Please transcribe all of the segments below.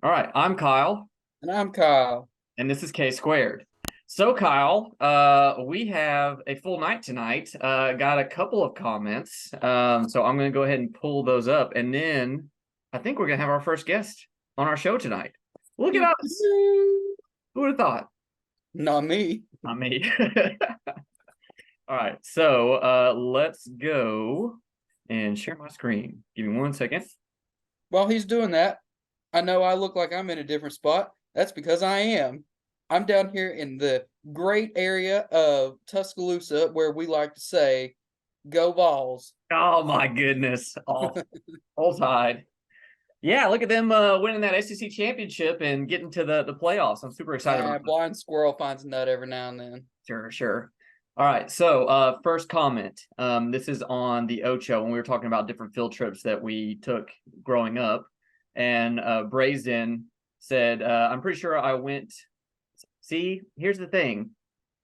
All right, I'm Kyle, And I'm Kyle. and this is K Squared. So, Kyle, we have a full night tonight. Got a couple of comments, so I'm going to go ahead and pull those up, and then I think we're going to have our first guest on our show tonight. Look at Pew, us! pew. Who would have thought? Not me. Not me. All right, so let's go and share my screen. Give me 1 second. While he's doing that, I know I look like I'm in a different spot. That's because I am. I'm down here in the great area of Tuscaloosa where we like to say, go balls. Oh my goodness! All tied. Yeah, look at them winning that SEC championship and getting to the playoffs. I'm super excited about that. Blind squirrel finds a nut every now and then. Sure, sure. All right, so first comment. This is on the Ocho when we were talking about different field trips that we took growing up. And Brazen said, I'm pretty sure I went. See, here's the thing,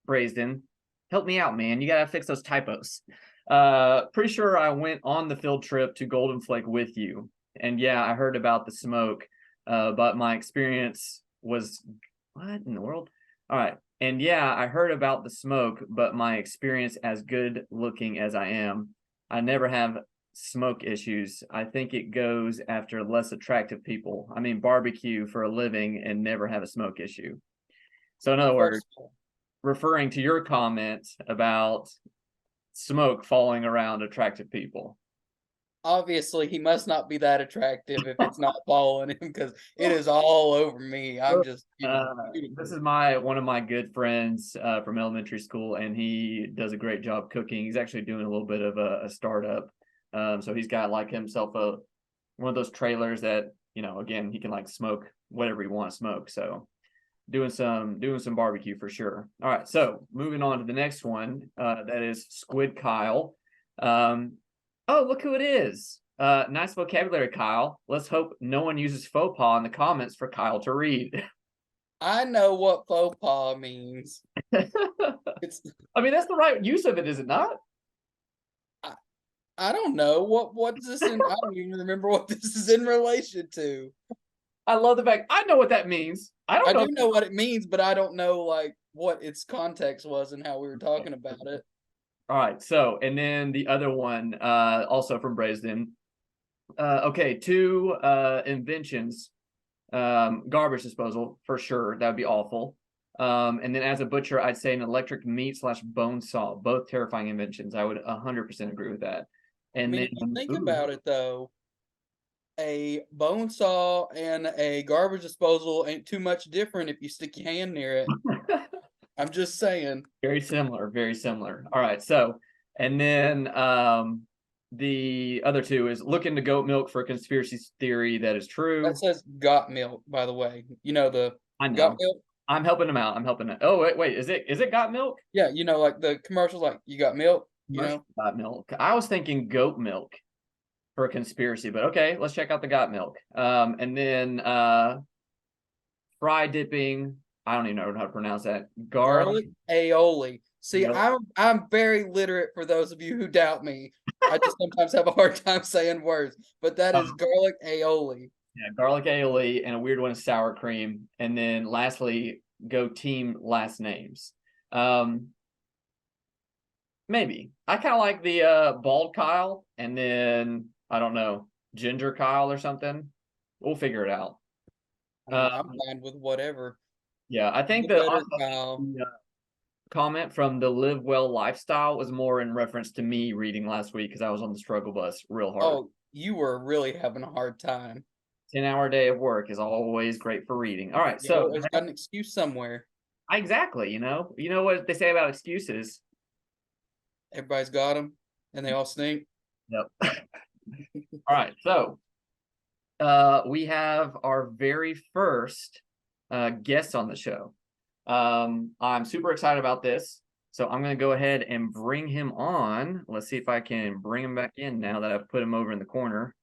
Brazen. Help me out, man. You got to fix those typos. Pretty sure I went on the field trip to Golden Flake with you. And yeah, I heard about the smoke, but my experience was what in the world? All right. And yeah, I heard about the smoke, but my experience, as good looking as I am, I never have smoke issues. I think it goes after less attractive people. I mean, barbecue for a living and never have a smoke issue. So, in other words, First of all, referring to your comment about smoke falling around attractive people. obviously, he must not be that attractive if it's not following him because it is all over me. I'm just Uh, this beautiful. is my one of my good friends from elementary school, and he does a great job cooking. He's actually doing a little bit of a startup, so he's got like himself a one of those trailers that again he can like smoke whatever he wants to smoke. So doing some barbecue for sure. All right, so moving on to the next one, that is Squid Kyle. Um, oh, look who it is. Nice vocabulary, Kyle. Let's hope no one uses faux pas in the comments for Kyle to read. I know what faux pas means. It's I mean, that's the right use of it, is it not? I, I don't know what's this in. I don't even remember what this is in relation to. I love the fact I know what that means. I don't I know. do know what it means, but I don't know like what its context was and how we were talking about it. All right, so and then the other one, also from Brazen. Okay, two inventions. Garbage disposal for sure. That would be awful. And then as a butcher, I'd say an electric meat slash bone saw. Both terrifying inventions. I would 100% agree with that. I And mean, then, if you think ooh, about it though, a bone saw and a garbage disposal ain't too much different if you stick your hand near it. I'm just saying. very similar, very similar. All right, so and then the other two is look into goat milk for a conspiracy theory that is That true. says got milk, by the way. You know the I got know. milk? I'm helping him out. I'm helping it. Oh wait, is it got milk? Yeah, you know, like the commercials like you got milk, you Commercial know? got milk. I was thinking goat milk for a conspiracy, but okay, let's check out the got milk. And then fry dipping. I don't even know how to pronounce that. Garlic. Garlic aioli. See, Nope. I'm very literate for those of you who doubt me. I just sometimes have a hard time saying words, but that is garlic aioli. Yeah, garlic aioli and a weird one is sour cream. And then lastly, go team last names. Um, Maybe. I kind of like the bald Kyle and then I don't know, ginger Kyle or something. We'll figure it out. I mean, Uh, I'm fine with whatever. yeah, I think The that better also Kyle. the comment from the Live Well lifestyle was more in reference to me reading last week because I was on the struggle bus real hard. Oh, you were really having a hard time. 10-hour day of work is always great for reading. All right, You so always got an excuse somewhere. exactly, you know what they say about excuses. Everybody's got them, and they all stink. Yep. All right, so we have our very first guest on the show. I'm super excited about this. So I'm going to go ahead and bring him on. Let's see if I can bring him back in now that I've put him over in the corner.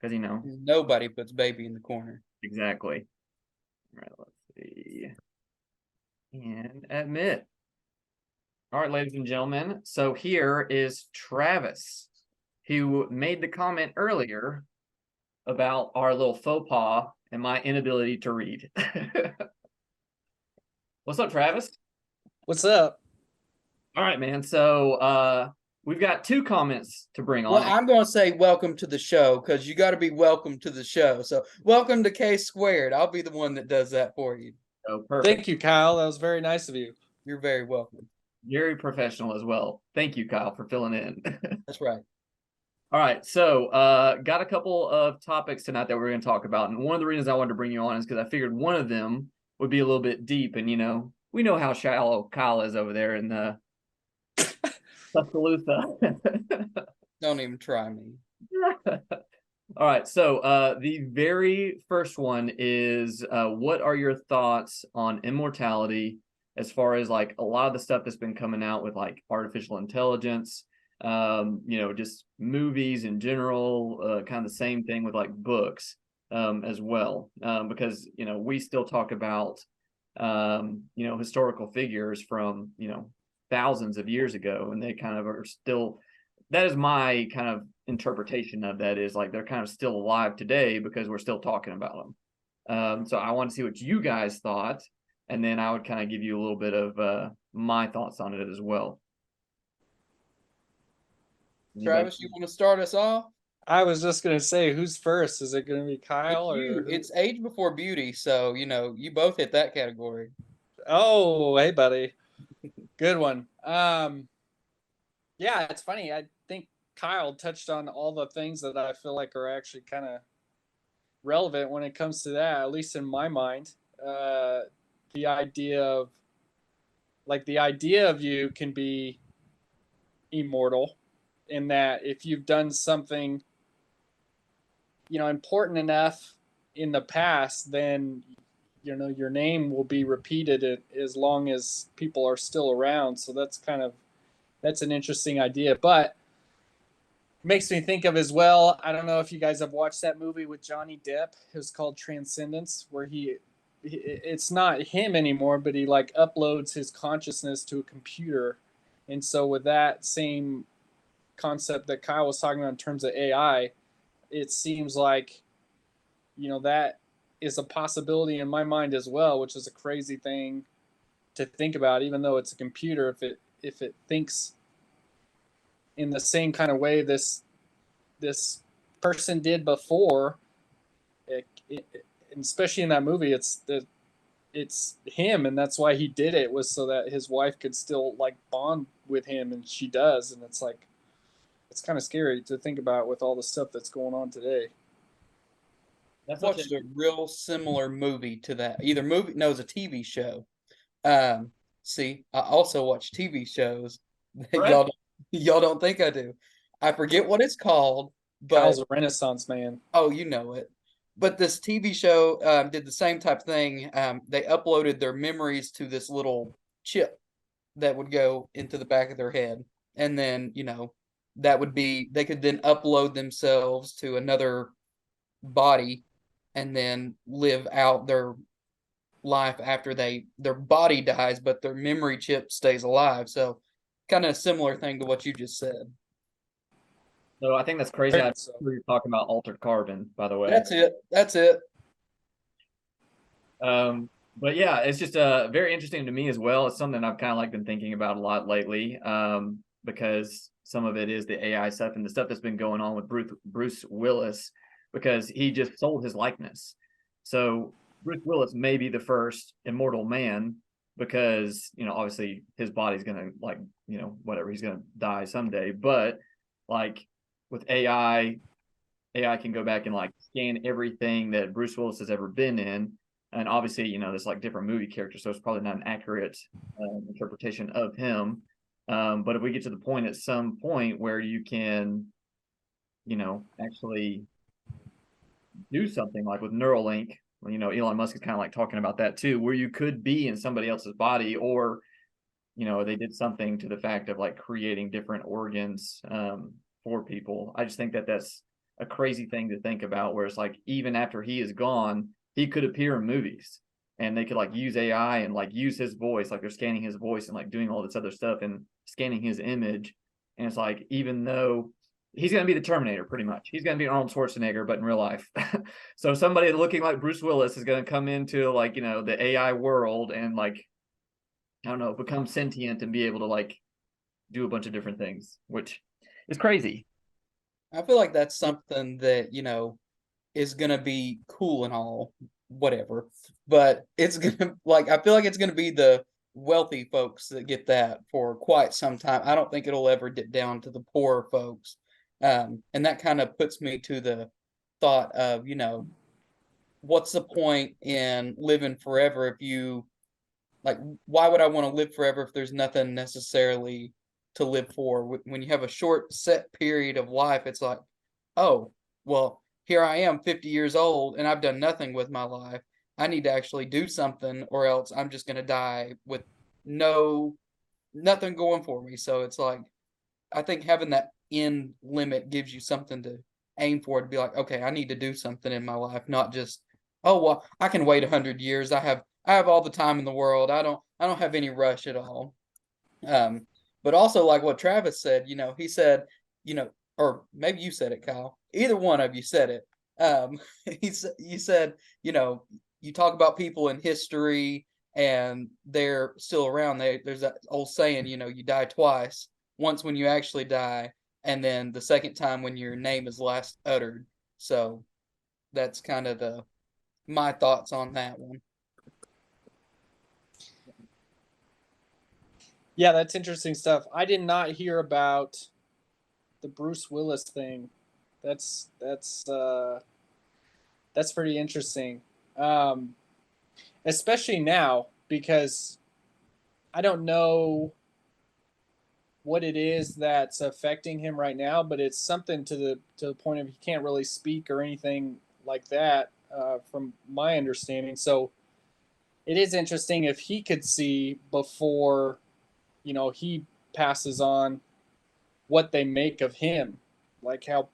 Because, Nobody puts baby in the corner. exactly. All right, let's see. And admit. All right, ladies and gentlemen. So here is Travis, who made the comment earlier about our little faux pas and my inability to read. What's up, Travis? What's up? All right, man. So we've got two comments to bring Well, on. I'm going to say welcome to the show because you got to be welcome to the show. So, welcome to K Squared. I'll be the one that does that for you. Oh, perfect. Thank you, Kyle. That was very nice of you. You're very welcome. Very professional as well. Thank you, Kyle, for filling in. That's right. All right, so got a couple of topics tonight that we're going to talk about, and one of the reasons I wanted to bring you on is because I figured one of them would be a little bit deep, and we know how shallow Kyle is over there in Tuscaloosa. Don't even try me. All right, so the very first one is what are your thoughts on immortality as far as like a lot of the stuff that's been coming out with like artificial intelligence, just movies in general, kind of the same thing with like books as well, because we still talk about historical figures from thousands of years ago, and they kind of are still. That is my kind of interpretation of that, is like they're kind of still alive today because we're still talking about them. So I want to see what you guys thought, and then I would kind of give you a little bit of my thoughts on it as well. Travis, you want to start us off? I was just going to say, who's first? Is it going to be Kyle It's you. or It's age before beauty, so you both hit that category. Oh, hey, buddy. Good one. Yeah, it's funny. I think Kyle touched on all the things that I feel like are actually kind of relevant when it comes to that, at least in my mind. The idea of you can be immortal, in that if you've done something important enough in the past, then your name will be repeated as long as people are still around. So that's an interesting idea, but it makes me think of as well, I don't know if you guys have watched that movie with Johnny Depp. It was called Transcendence, where it's not him anymore, but he like uploads his consciousness to a computer. And so with that same concept that Kyle was talking about in terms of AI, it seems like that is a possibility in my mind as well, which is a crazy thing to think about. Even though it's a computer, if it thinks in the same kind of way this person did before, especially in that movie, it's him, and that's why he did it, was so that his wife could still like bond with him, and she does, and it's like it's kind of scary to think about with all the stuff that's going on today. I've watched a real similar movie to that. Either movie, no, it's a TV show. See, I also watch TV shows that y'all don't think I do. I forget what it's called, but Kyle's a Renaissance man. Oh, you know it. But this TV show did the same type of thing. They uploaded their memories to this little chip that would go into the back of their head, and then that would be, they could then upload themselves to another body and then live out their life after their body dies, but their memory chip stays alive. So kind of a similar thing to what you just said. So I think that's crazy. You're talking about altered carbon, by the way. That's it. But yeah, it's just very interesting to me as well. It's something I've kind of like been thinking about a lot lately, because some of it is the AI stuff and the stuff that's been going on with Bruce Willis, because he just sold his likeness. So Bruce Willis may be the first immortal man because, obviously his body's going to whatever, he's going to die someday. But like with AI can go back and like scan everything that Bruce Willis has ever been in. And obviously, there's like different movie characters, so it's probably not an accurate interpretation of him. But if we get to the point at some point where you can, actually do something like with Neuralink, Elon Musk is kind of like talking about that too, where you could be in somebody else's body, or, they did something to the fact of like creating different organs for people. I just think that that's a crazy thing to think about, where it's like, even after he is gone, he could appear in movies and they could like use AI and like use his voice, like they're scanning his voice and like doing all this other stuff and scanning his image. And it's like, even though he's going to be the Terminator pretty much. He's going to be Arnold Schwarzenegger, but in real life. So somebody looking like Bruce Willis is going to come into like, the AI world and like, I don't know, become sentient and be able to like do a bunch of different things, which is crazy. I feel like that's something that, is gonna be cool and all, whatever. But it's gonna like I feel like it's gonna be the wealthy folks that get that for quite some time. I don't think it'll ever dip down to the poor folks. And that kind of puts me to the thought of, what's the point in living forever if you like why would I want to live forever if there's nothing necessarily to live for? When you have a short set period of life, it's like, oh, well, here I am 50 years old and I've done nothing with my life. I need to actually do something or else I'm just going to die with nothing going for me. So it's like I think having that end limit gives you something to aim for, to be like, okay, I need to do something in my life, not just, oh well, I can wait 100 years. I have all the time in the world. I don't have any rush at all. But also like what Travis said, he said, or maybe you said it, Kyle. Either one of you said it. You said, you talk about people in history and they're still around. There's that old saying, you die twice. Once when you actually die, and then the second time when your name is last uttered. So that's kind of my thoughts on that one. Yeah, that's interesting stuff. I did not hear about the Bruce Willis thing. That's pretty interesting, um, especially now because I don't know what it is that's affecting him right now, but it's something to the point of he can't really speak or anything like that, from my understanding. So it is interesting if he could see before, he passes on, what they make of him, like how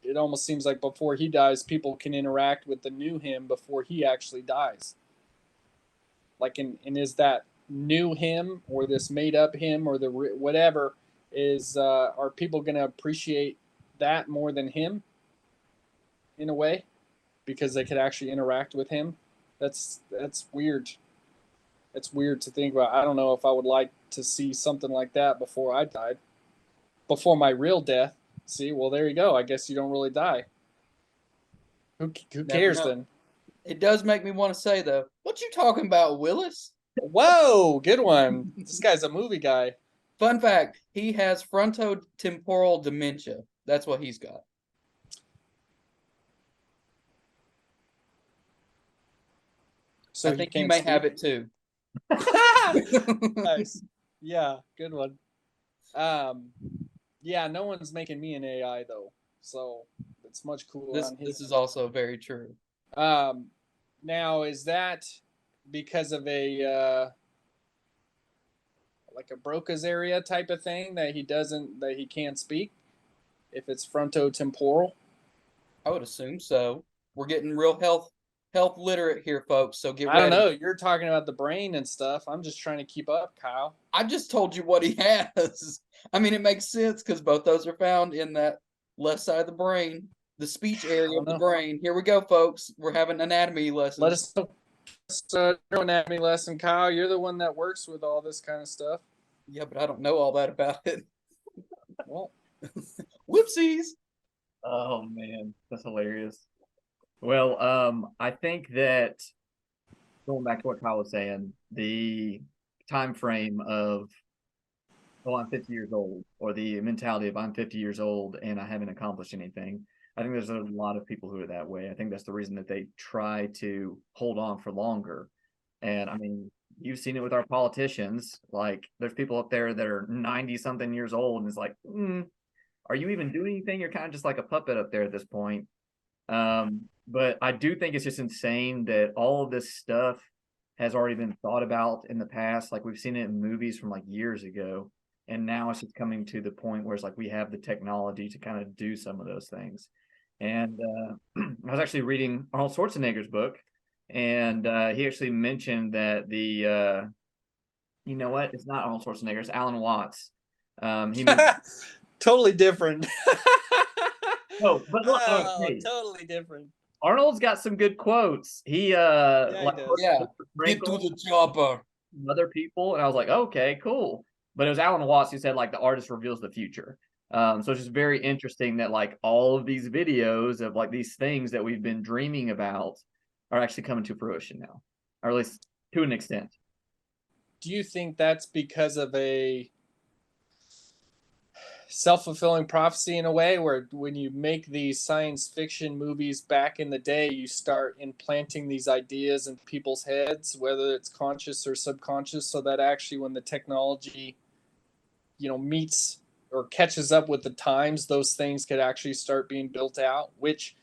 it almost seems like before he dies, people can interact with the new him before he actually dies. Like, and is that new him or this made up him or the whatever is are people going to appreciate that more than him in a way because they could actually interact with him? That's weird. It's weird to think about. I don't know if I would like to see something like that before I died, before my real death. See, well, there you go. I guess you don't really die. Who cares then? It does make me want to say though, what you talking about, Willis? Whoa, good one. This guy's a movie guy. Fun fact: he has frontotemporal dementia. That's what he's got. So I think you may have it too. Nice. Yeah, good one. Yeah, no one's making me an AI though, so it's much cooler. This is also very true. Now is that because of a like a Broca's area type of thing that he can't speak? If it's frontotemporal, I would assume so. We're getting real health literate here, folks. So get ready. I don't know. You're talking about the brain and stuff. I'm just trying to keep up, Kyle. I just told you what he has. I mean, it makes sense because both those are found in that left side of the brain, the speech area of the brain. Here we go, folks. We're having anatomy lessons. Let us know. Anatomy lesson, Kyle. You're the one that works with all this kind of stuff. Yeah, but I don't know all that about it. Well, whoopsies. Oh man, that's hilarious. Well, I think that going back to what Kyle was saying, the time frame of, oh, I'm 50 years old, or the mentality of I'm 50 years old and I haven't accomplished anything. I think there's a lot of people who are that way. I think that's the reason that they try to hold on for longer. And I mean, you've seen it with our politicians. Like, there's people up there that are 90 something years old, and it's like, are you even doing anything? You're kind of just like a puppet up there at this point. But I do think it's just insane that all of this stuff has already been thought about in the past. Like, we've seen it in movies from like years ago, and now it's just coming to the point where it's like we have the technology to kind of do some of those things. And I was actually reading Arnold Schwarzenegger's book, and he actually mentioned that you know what? It's not Arnold Schwarzenegger. It's Alan Watts. He totally different. No, but look, Oh, hey, totally different. Arnold's got some good quotes. He he like does. Yeah. Get to Frankel, the chopper. other people, and I was like, okay, cool. But it was Alan Watts who said like the artist reveals the future. So it's just very interesting that like all of these videos of like these things that we've been dreaming about are actually coming to fruition now, or at least to an extent. Do you think that's because of a self-fulfilling prophecy in a way, where when you make these science fiction movies back in the day, you start implanting these ideas in people's heads, whether it's conscious or subconscious, so that actually when the technology, meets or catches up with the times, those things could actually start being built out? Which,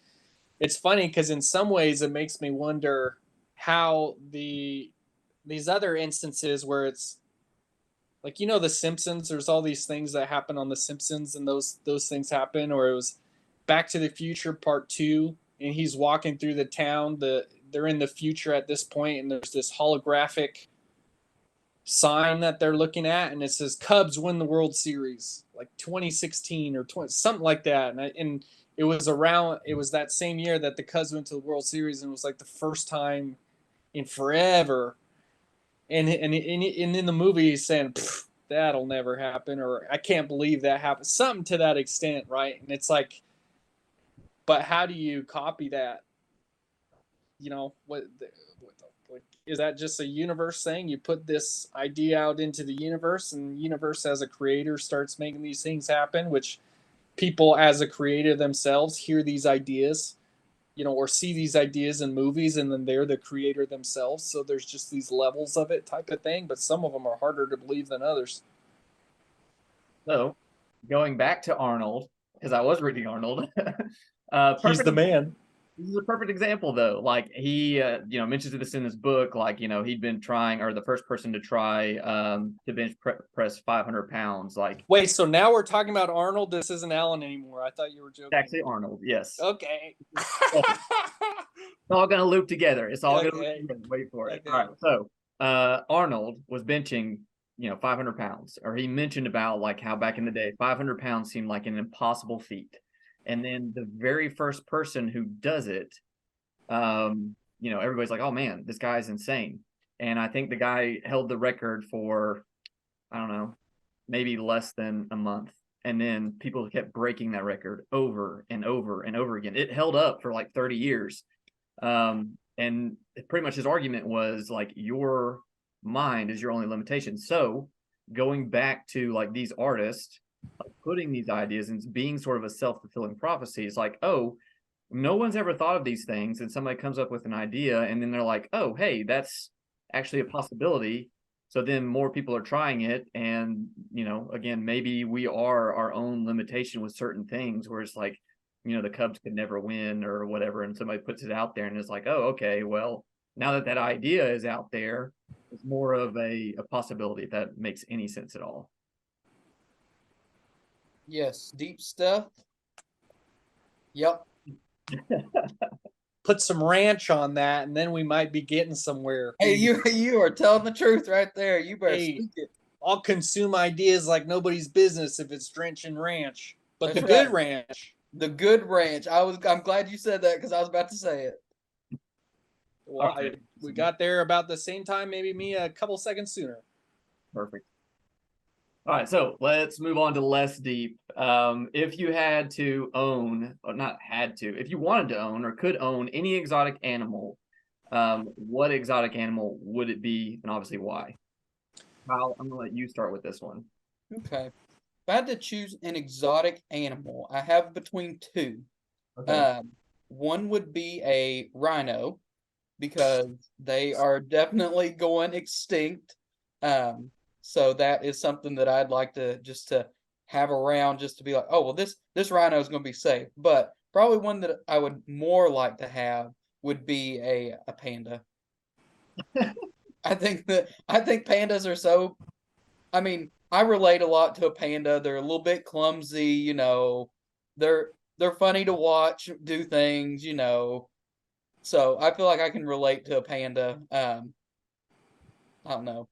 it's funny because in some ways it makes me wonder how these other instances where it's like, the Simpsons, there's all these things that happen on the Simpsons, and those things happen. Or it was Back to the Future Part 2, and he's walking through the town, they're in the future at this point, and there's this holographic sign that they're looking at, and it says Cubs win the World Series like 2016 or 20, something like that. And it was that same year that the Cubs went to the World Series, and it was like the first time in forever. And in the movie he's saying that'll never happen, or I can't believe that happened, something to that extent, right? And it's like, but how do you copy that? Like, is that just a universe thing? You put this idea out into the universe, and the universe as a creator starts making these things happen, which people as a creator themselves hear these ideas, or see these ideas in movies, and then they're the creator themselves. So there's just these levels of it type of thing, but some of them are harder to believe than others. So going back to Arnold, because I was reading Arnold, He's the man. This is a perfect example, though. Like he, mentions this in his book. Like he'd been trying, or the first person to try to bench press 500 pounds. Like Wait, so now we're talking about Arnold. This isn't Alan anymore. I thought you were joking. actually Arnold, yes. Okay. It's all gonna loop together. It's all gonna loop Okay. together. Wait for it. Okay. All right. So Arnold was benching, 500 pounds, or he mentioned about like how back in the day, 500 pounds seemed like an impossible feat. And then the very first person who does it, everybody's like, oh man, this guy's insane. And I think the guy held the record for, I don't know, maybe less than a month. And then people kept breaking that record over and over and over again. It held up for like 30 years. And pretty much his argument was like, your mind is your only limitation. So going back to like these artists, like putting these ideas and being sort of a self-fulfilling prophecy, is like, oh, no one's ever thought of these things, and somebody comes up with an idea, and then they're like, oh, hey, that's actually a possibility. So then more people are trying it, and again, maybe we are our own limitation with certain things, where it's like, the Cubs could never win or whatever, and somebody puts it out there, and it's like, oh, okay, well, now that that idea is out there, it's more of a possibility, if that makes any sense at all. Yes, deep stuff. Yep. Put some ranch on that, and then we might be getting somewhere. Hey, you are telling the truth right there. You better Hey, speak it. I'll consume ideas like nobody's business if it's drenched in ranch, but That's the good right. ranch. The good ranch. I'm glad you said that because I was about to say it. Well, Okay. we got there about the same time, maybe me a couple seconds sooner. Perfect. All right, so let's move on to less deep. If you had to own, or not had to, if you wanted to own or could own any exotic animal, what exotic animal would it be, and obviously why? Kyle, I'm gonna let you start with this one. Okay. If I had to choose an exotic animal, I have between two. Okay. One would be a rhino because they are definitely going extinct. So that is something that I'd like to just to have around, just to be like, oh well, this rhino is going to be safe. But probably one that I would more like to have would be a panda. I think pandas are so. I mean, I relate a lot to a panda. They're a little bit clumsy, They're funny to watch do things, So I feel like I can relate to a panda. I don't know.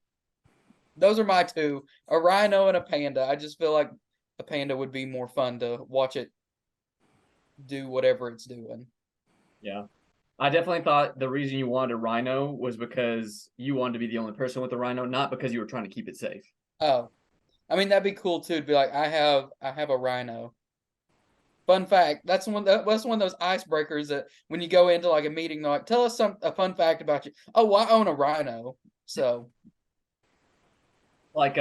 Those are my two: a rhino and a panda. I just feel like a panda would be more fun to watch it do whatever it's doing. Yeah. I definitely thought the reason you wanted a rhino was because you wanted to be the only person with a rhino, not because you were trying to keep it safe. Oh, I mean that'd be cool too to be like I have a rhino. Fun fact, that's one of those icebreakers that when you go into like a meeting, they're like, tell us a fun fact about you. Oh, well, I own a rhino. So Like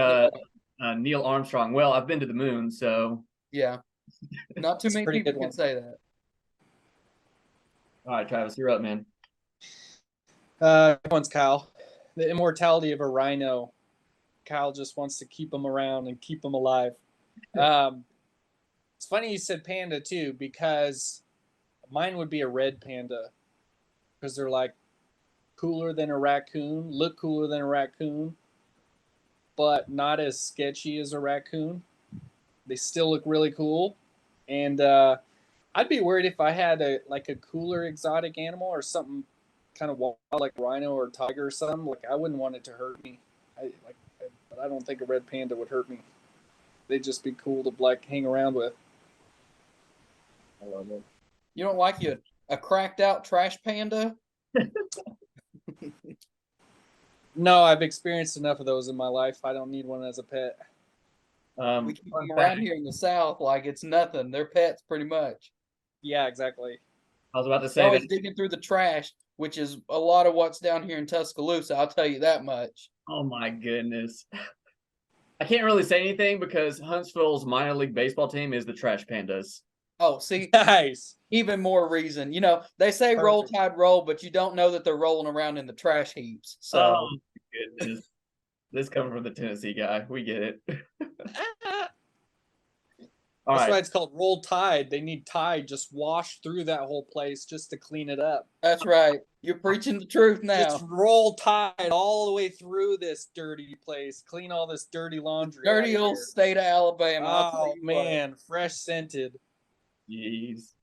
Neil Armstrong. Well, I've been to the moon, so yeah. Not too It's a many pretty people good can one. say that. all right, Travis, you're up, man. One's Kyle. The immortality of a rhino. Kyle just wants to keep them around and keep them alive. It's funny you said panda too, because mine would be a red panda, because they're like cooler than a raccoon, look cooler than a raccoon, but not as sketchy as a raccoon. They still look really cool, and I'd be worried if I had a cooler exotic animal or something kind of wild like rhino or tiger or something. Like I wouldn't want it to hurt me. But I don't think a red panda would hurt me. They'd just be cool to like hang around with. I love it. You don't like a cracked out trash panda? No, I've experienced enough of those in my life. I don't need one as a pet. We keep Fun them around fact, here in the South like it's nothing. They're pets pretty much. Yeah, exactly. I was about to They're say always that. digging through the trash, which is a lot of what's down here in Tuscaloosa. I'll tell you that much. Oh my goodness. I can't really say anything because Huntsville's minor league baseball team is the Trash Pandas. Oh, see, Nice. even more reason. You know, they say roll Perfect. tide roll, but you don't know that they're rolling around in the trash heaps. So Oh my goodness. This coming from the Tennessee guy. We get it. All That's right. why it's called roll tide. They need tide just washed through that whole place just to clean it up. that's right. You're preaching the truth now. Just roll tide all the way through this dirty place. Clean all this dirty laundry. Dirty old state of Alabama. I'll tell Oh you what. man, fresh scented. Jeez.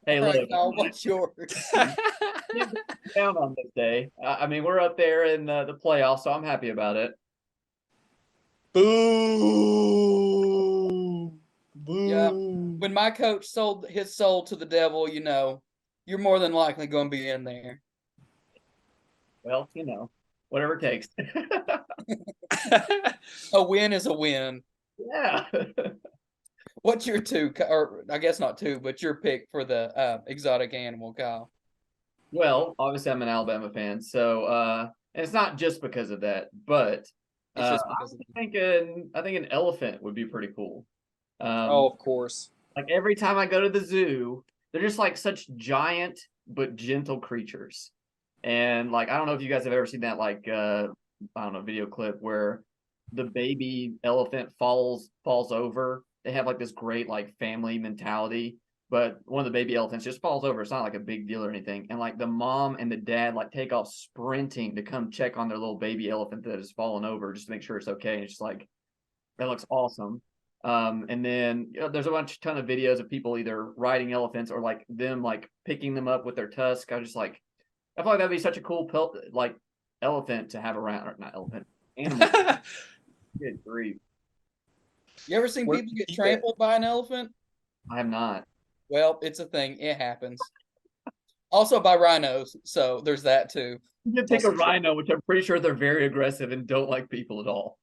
Hey, All right, look, Kyle, what's yours? down on this day. I mean, we're up there in the playoffs, so I'm happy about it. Boo! Boo! Yeah. When my coach sold his soul to the devil, you know, you're more than likely going to be in there. Well, whatever it takes. A win is a win. Yeah. What's your two, or I guess not two, but your pick for the exotic animal, Kyle? Well, obviously I'm an Alabama fan, so and it's not just because of that, but It's just I because was thinking I think an elephant would be pretty cool. Oh, of course. Like every time I go to the zoo, they're just like such giant but gentle creatures. And like I don't know if you guys have ever seen that like I don't know video clip where the baby elephant falls over. They have like this great like family mentality, but one of the baby elephants just falls over. It's not like a big deal or anything. And like the mom and the dad like take off sprinting to come check on their little baby elephant that has fallen over just to make sure it's okay. And it's just like that looks awesome. And then there's a ton of videos of people either riding elephants or like them like picking them up with their tusk. I just like I feel like that'd be such a cool like elephant to have around, or not elephant, animal. Good grief. You ever seen Where- people get keep trampled by an elephant? I have not. Well, it's a thing. It happens. Also by rhinos, so there's that too. You can take a Also true. rhino, which I'm pretty sure they're very aggressive and don't like people at all.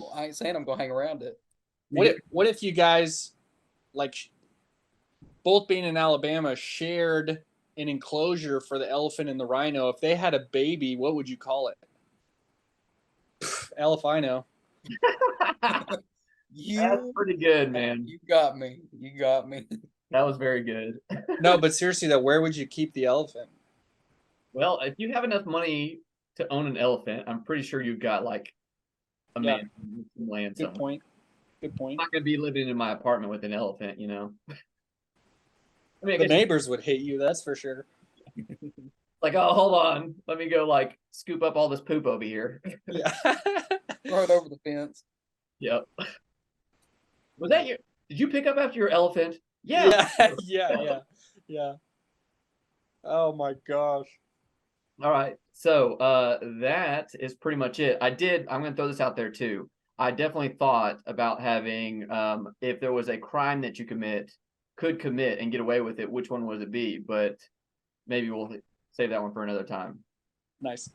Well, I ain't saying I'm gonna hang around it. What if you guys, like, both being in Alabama, shared an enclosure for the elephant and the rhino? If they had a baby, what would you call it? Elefino. That's You, pretty good, man. you got me. You got me. That was very good. No, but seriously though, where would you keep the elephant? Well, if you have enough money to own an elephant, I'm pretty sure you've got like a Yeah. man some land Good somewhere. point. Good I'm point. not gonna be living in my apartment with an elephant, I mean, I The guess neighbors would hate you, that's for sure. like, oh, hold on, let me go like scoop up all this poop over here. Yeah. Throw it over the fence. Yep. Was that your? Did you pick up after your elephant? Yeah. Yeah. Oh my gosh. All right. So that is pretty much it. I'm gonna throw this out there too. I definitely thought about having if there was a crime that you commit could commit and get away with it, which one would it be? But maybe we'll save that one for another time. Nice.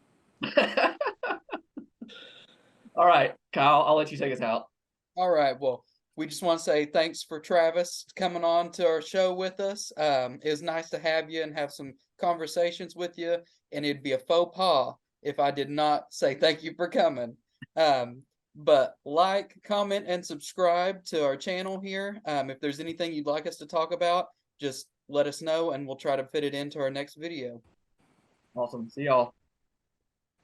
All right, Kyle, I'll let you take us out. All right. Well, we just want to say thanks for Travis coming on to our show with us. It was nice to have you and have some conversations with you. And it'd be a faux pas if I did not say thank you for coming. But like, comment, and subscribe to our channel here. If there's anything you'd like us to talk about, just let us know and we'll try to fit it into our next video. Awesome. See y'all.